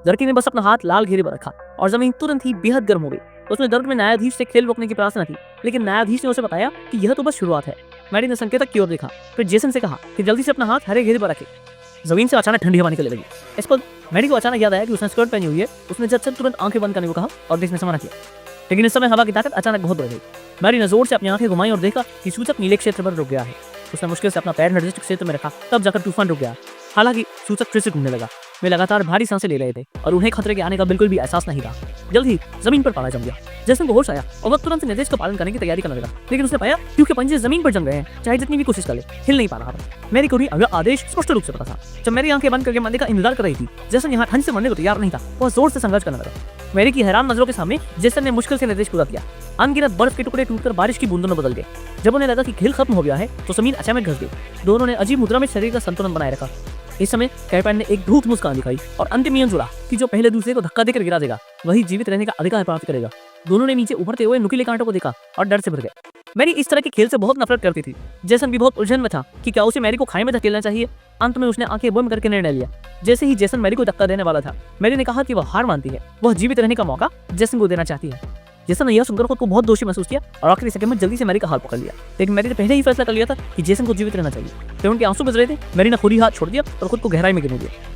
लड़की ने बस अपना हाथ लाल घेरे पर रखा और जमीन तुरंत ही बेहद गर्म हो गई। उसने दर्द में न्यायाधीश से खेल रोकने की प्रार्थना की, लेकिन न्यायाधीश ने उसे बताया कि यह तो बस शुरुआत है। मैरी ने संकेतक की ओर देखा, फिर जेसन से कहा कि जल्दी से अपना हाथ हरे घेरे पर रखे। जमीन से अचानक ठंडी हवा निकलने लगी। इस पर मैरी को अचानक याद आया कि उसने स्कर्ट पहनी हुई है। उसने झट से तुरंत आंखें बंद करने को कहा और देखने से मना किया, लेकिन इस समय हवा की ताकत अचानक बहुत बढ़ गई। मैरी ने जोर से अपनी आंखें घुमाई और देखा कि सूचक नीले क्षेत्र पर रुक गया है। उसने मुश्किल से अपना पैर निर्दिष्ट क्षेत्र में रखा, तब जाकर तूफान रुक गया। हालांकि सूचक फिर से घूमने लगा। वे लगातार भारी सांसें ले रहे थे और उन्हें खतरे के आने का बिल्कुल भी एहसास नहीं था। जल्द ही जमीन पर पाला जम गया। जेसन को होश आया और वह तुरंत निर्देश का पालन करने की तैयारी करने लगा, लेकिन उसने पाया क्योंकि पंजे जमीन पर जम गए हैं, चाहे जितनी भी कोशिश कर ले हिल नहीं पा रहा था। मैरी को भी अगला आदेश स्पष्ट रूप से पता था। जब मेरी आंखें बंद करके मरने का इंतजार कर रही थी, जेसन यहाँ ठंड से मरने को तैयार नहीं था। वह जोर से संघर्ष करने लगा। मैरी की हैरान नजरों के सामने जेसन ने मुश्किल से निर्देश पूरा किया। अनगिनत बर्फ के टुकड़े टूटकर बारिश की बूंदों में बदल गए। जब उन्हें लगा कि खेल खत्म हो गया है, तो जमीन अचानक घस गई। दोनों ने अजीब मुद्रा में शरीर का संतुलन बनाए रखा। इस समय कैटमैन ने एक धूर्त मुस्कान दिखाई और अंतिम नियम जुड़ा कि जो पहले दूसरे को धक्का देकर गिरा देगा, वही जीवित रहने का अधिकार प्राप्त करेगा। दोनों ने नीचे उभरते हुए नुकीले कांटों को देखा और डर से भर गए। मैरी इस तरह के खेल से बहुत नफरत करती थी। जेसन भी बहुत उलझन में था कि क्या उसे मैरी को खाई में धकेलना चाहिए। अंत में उसने आंखें बंद करके निर्णय लिया। जैसे ही जेसन मैरी को धक्का देने वाला था, मैरी ने कहा कि वह हार मानती है। वह जीवित रहने का मौका जेसन को देना चाहती है। जेसन ने यह सुनकर खुद को बहुत दोषी महसूस किया और आखिरी सेकंड में जल्दी से मैरी का हाथ पकड़ लिया, लेकिन मैरी ने पहले ही फैसला कर लिया था कि जेसन को जीवित रहना चाहिए। फिर उनके आंसू बज रहे थे। मैरी ने खुद ही हाथ छोड़ दिया और खुद को गहराई में गिरने दिया।